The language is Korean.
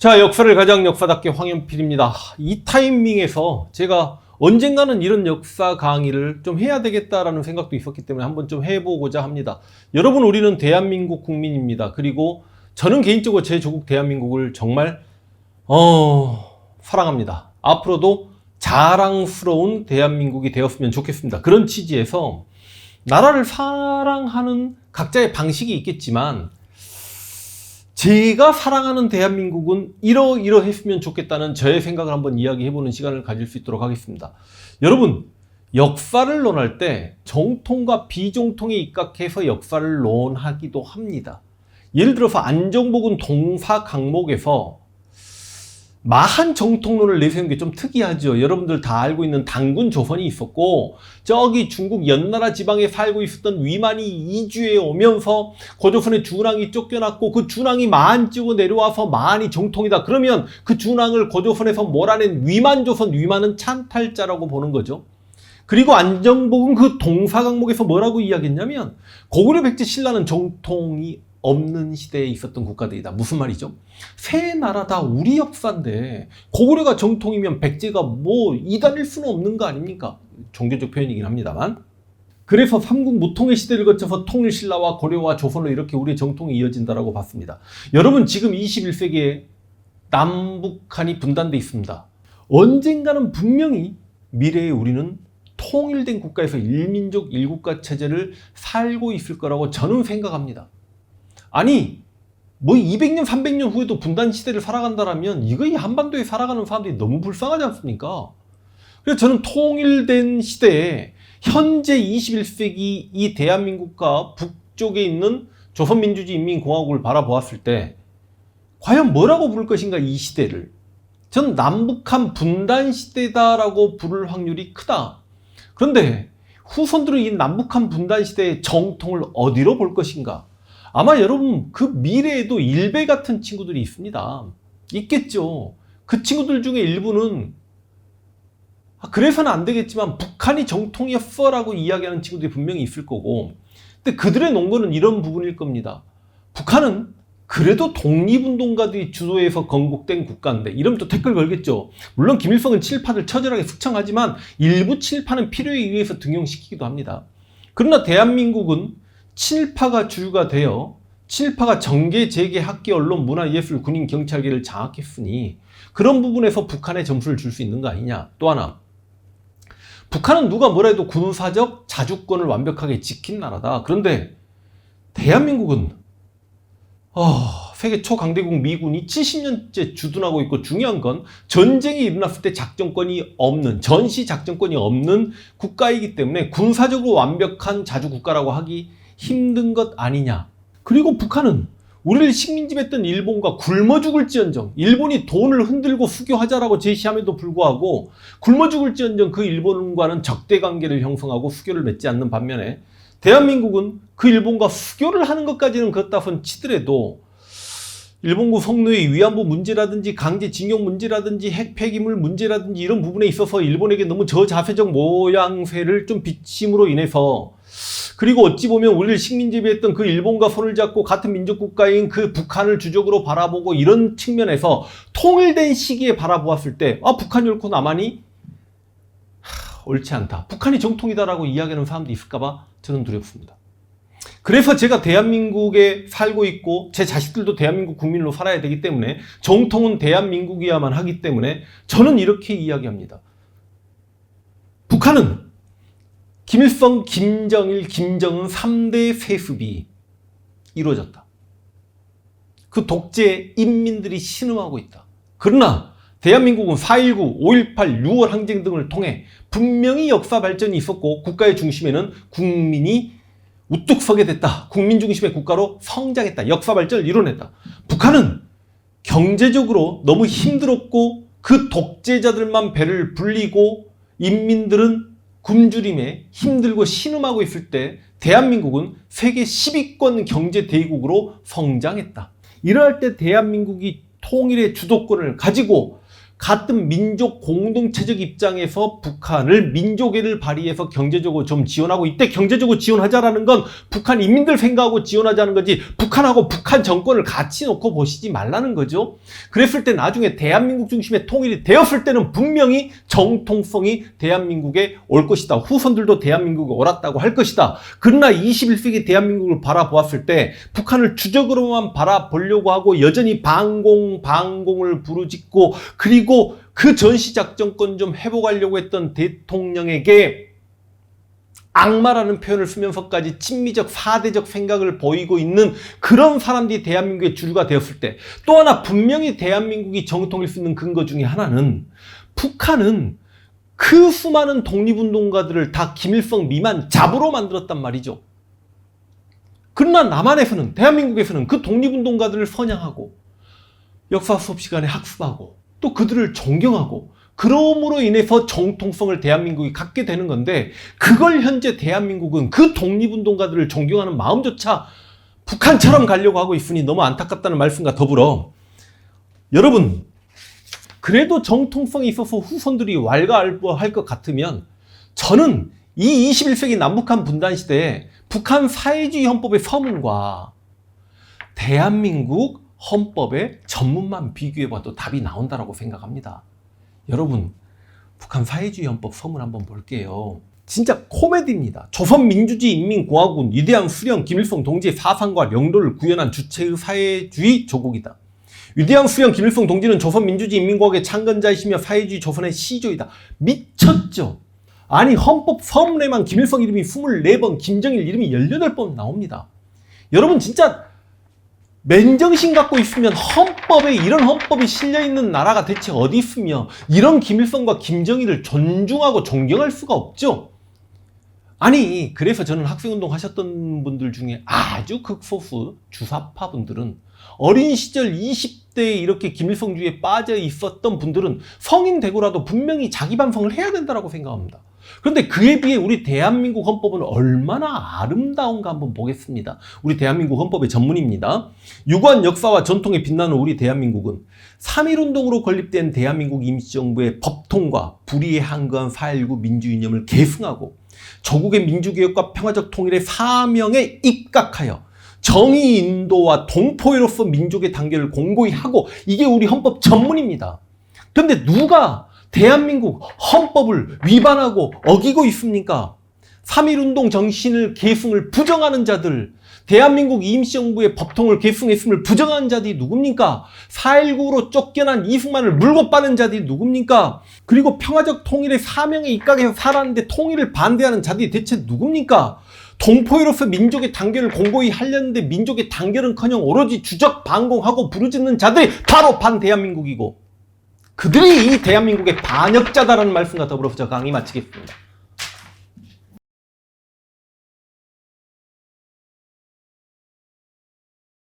자, 역사를 가장 역사답게 황현필입니다. 이 타이밍에서 제가 언젠가는 이런 역사 강의를 좀 해야 되겠다라는 생각도 있었기 때문에 한번 좀 해보고자 합니다. 여러분, 우리는 대한민국 국민입니다. 그리고 저는 개인적으로 제 조국 대한민국을 정말 사랑합니다. 앞으로도 자랑스러운 대한민국이 되었으면 좋겠습니다. 그런 취지에서 나라를 사랑하는 각자의 방식이 있겠지만 제가 사랑하는 대한민국은 이러했으면 좋겠다는 저의 생각을 한번 이야기해보는 시간을 가질 수 있도록 하겠습니다. 여러분, 역사를 논할 때 정통과 비정통에 입각해서 역사를 논하기도 합니다. 예를 들어서 안정복은 동사강목에서 마한 정통론을 내세운 게 좀 특이하죠. 여러분들 다 알고 있는 단군 조선이 있었고, 저기 중국 연나라 지방에 살고 있었던 위만이 이주해 오면서 고조선의 준왕이 쫓겨났고, 그 준왕이 마한 찍고 내려와서 마한이 정통이다. 그러면 그 준왕을 고조선에서 몰아낸 위만조선, 위만은 찬탈자라고 보는 거죠. 그리고 안정복은 그 동사강목에서 뭐라고 이야기했냐면, 고구려 백제 신라는 정통이 없는 시대에 있었던 국가들이다. 무슨 말이죠? 세 나라 다 우리 역사인데 고구려가 정통이면 백제가 뭐 이단일 수는 없는 거 아닙니까? 종교적 표현이긴 합니다만. 그래서 삼국 무통의 시대를 거쳐서 통일신라와 고려와 조선으로 이렇게 우리의 정통이 이어진다라고 봤습니다. 여러분, 지금 21세기에 남북한이 분단돼 있습니다. 언젠가는 분명히 미래에 우리는 통일된 국가에서 일민족 일국가 체제를 살고 있을 거라고 저는 생각합니다. 아니, 뭐 200년, 300년 후에도 분단 시대를 살아간다라면 이거 이 한반도에 살아가는 사람들이 너무 불쌍하지 않습니까? 그래서 저는 통일된 시대에 현재 21세기 이 대한민국과 북쪽에 있는 조선민주주의인민공화국을 바라보았을 때 과연 뭐라고 부를 것인가, 이 시대를. 전 남북한 분단 시대다라고 부를 확률이 크다. 그런데 후손들은 이 남북한 분단 시대의 정통을 어디로 볼 것인가? 아마 여러분, 그 미래에도 일베 같은 친구들이 있습니다. 있겠죠. 그 친구들 중에 일부는 그래서는 안 되겠지만 북한이 정통이었어 라고 이야기하는 친구들이 분명히 있을 거고, 근데 그들의 논거는 이런 부분일 겁니다. 북한은 그래도 독립운동가들이 주도해서 건국된 국가인데, 이러면 또 댓글 걸겠죠. 물론 김일성은 친일파를 처절하게 숙청하지만 일부 친일파는 필요에 의해서 등용시키기도 합니다. 그러나 대한민국은 친일파가 주류가 되어 친일파가 정계, 재계, 학계, 언론, 문화, 예술, 군인, 경찰계를 장악했으니 그런 부분에서 북한에 점수를 줄 수 있는 거 아니냐. 또 하나, 북한은 누가 뭐라 해도 군사적 자주권을 완벽하게 지킨 나라다. 그런데 대한민국은 세계 초강대국 미군이 70년째 주둔하고 있고, 중요한 건 전쟁이 일어났을 때 작전권이 없는, 전시 작전권이 없는 국가이기 때문에 군사적으로 완벽한 자주국가라고 하기 힘든 것 아니냐. 그리고 북한은 우리를 식민지했던 일본과 굶어 죽을지언정, 일본이 돈을 흔들고 수교하자라고 제시함에도 불구하고 굶어 죽을지언정 그 일본과는 적대관계를 형성하고 수교를 맺지 않는 반면에, 대한민국은 그 일본과 수교를 하는 것까지는 그렇다선 치더라도 일본군 성노예 위안부 문제라든지 강제징용 문제라든지 핵 폐기물 문제라든지 이런 부분에 있어서 일본에게 너무 저자세적 모양새를 좀 비침으로 인해서, 그리고 어찌 보면 우리를 식민지배했던 그 일본과 손을 잡고 같은 민족국가인 그 북한을 주적으로 바라보고, 이런 측면에서 통일된 시기에 바라보았을 때 북한이 옳고 남한이 옳지 않다, 북한이 정통이다라고 이야기하는 사람도 있을까봐 저는 두렵습니다. 그래서 제가 대한민국에 살고 있고 제 자식들도 대한민국 국민으로 살아야 되기 때문에 정통은 대한민국이야만 하기 때문에 저는 이렇게 이야기합니다. 북한은 김일성, 김정일, 김정은 3대 세습이 이루어졌다. 그 독재에 인민들이 신음하고 있다. 그러나 대한민국은 4.19, 5.18, 6월 항쟁 등을 통해 분명히 역사 발전이 있었고, 국가의 중심에는 국민이 우뚝 서게 됐다. 국민 중심의 국가로 성장했다. 역사 발전을 이뤄냈다. 북한은 경제적으로 너무 힘들었고 그 독재자들만 배를 불리고 인민들은 굶주림에 힘들고 신음하고 있을 때 대한민국은 세계 10위권 경제 대국으로 성장했다. 이러할 때 대한민국이 통일의 주도권을 가지고 같은 민족 공동체적 입장에서 북한을 민족애를 발휘해서 경제적으로 좀 지원하고, 이때 경제적으로 지원하자라는 건 북한 인민들 생각하고 지원하자는 거지 북한하고 북한 정권을 같이 놓고 보시지 말라는 거죠. 그랬을 때 나중에 대한민국 중심의 통일이 되었을 때는 분명히 정통성이 대한민국에 올 것이다. 후손들도 대한민국에 옳았다고 할 것이다. 그러나 21세기 대한민국을 바라보았을 때 북한을 주적으로만 바라보려고 하고 여전히 방공을 부르짖고, 그리고 그 전시작전권 좀 회복하려고 했던 대통령에게 악마라는 표현을 쓰면서까지 친미적 사대적 생각을 보이고 있는 그런 사람들이 대한민국의 주류가 되었을 때, 또 하나 분명히 대한민국이 정통일 수 있는 근거 중에 하나는, 북한은 그 수많은 독립운동가들을 다 김일성 미만 잡으로 만들었단 말이죠. 그러나 남한에서는, 대한민국에서는 그 독립운동가들을 선양하고 역사 수업 시간에 학습하고 또 그들을 존경하고, 그러므로 인해서 정통성을 대한민국이 갖게 되는 건데, 그걸 현재 대한민국은 그 독립운동가들을 존경하는 마음조차 북한처럼 가려고 하고 있으니 너무 안타깝다는 말씀과 더불어, 여러분 그래도 정통성이 있어서 후손들이 왈가왈부할 것 같으면, 저는 이 21세기 남북한 분단 시대에 북한 사회주의 헌법의 서문과 대한민국 헌법의 전문만 비교해봐도 답이 나온다고 생각합니다. 여러분, 북한 사회주의 헌법 서문 한번 볼게요. 진짜 코미디입니다. 조선민주주의 인민공화국은 위대한 수령 김일성 동지의 사상과 명도를 구현한 주체의 사회주의 조국이다. 위대한 수령 김일성 동지는 조선민주주의 인민공화국의 창건자이시며 사회주의 조선의 시조이다. 미쳤죠? 아니, 헌법 서문에만 김일성 이름이 24번, 김정일 이름이 18번 나옵니다. 여러분 진짜 맨정신 갖고 있으면 헌법에 이런 헌법이 실려있는 나라가 대체 어디 있으며 이런 김일성과 김정일을 존중하고 존경할 수가 없죠. 아니, 그래서 저는 학생운동 하셨던 분들 중에 아주 극소수 주사파 분들은, 어린 시절 20대에 이렇게 김일성주의에 빠져 있었던 분들은 성인 되고라도 분명히 자기 반성을 해야 된다고 생각합니다. 그런데 그에 비해 우리 대한민국 헌법은 얼마나 아름다운가 한번 보겠습니다. 우리 대한민국 헌법의 전문입니다. 유구한 역사와 전통에 빛나는 우리 대한민국은 3.1운동으로 건립된 대한민국 임시정부의 법통과 불의에 한거한 4.19 민주이념을 계승하고 조국의 민주개혁과 평화적 통일의 사명에 입각하여 정의 인도와 동포로서 민족의 단계를 공고히 하고, 이게 우리 헌법 전문입니다. 그런데 누가 대한민국 헌법을 위반하고 어기고 있습니까? 3.1운동 정신을 계승을 부정하는 자들, 대한민국 임시정부의 법통을 계승했음을 부정하는 자들이 누굽니까? 4.19로 쫓겨난 이승만을 물고 빠는 자들이 누굽니까? 그리고 평화적 통일의 사명에 입각해서 살았는데 통일을 반대하는 자들이 대체 누굽니까? 동포로서 민족의 단결을 공고히 하려는데 민족의 단결은커녕 오로지 주적 반공하고 부르짖는 자들이 바로 반대한민국이고, 그들이 이 대한민국의 반역자다라는 말씀과 더불어서 저 강의 마치겠습니다.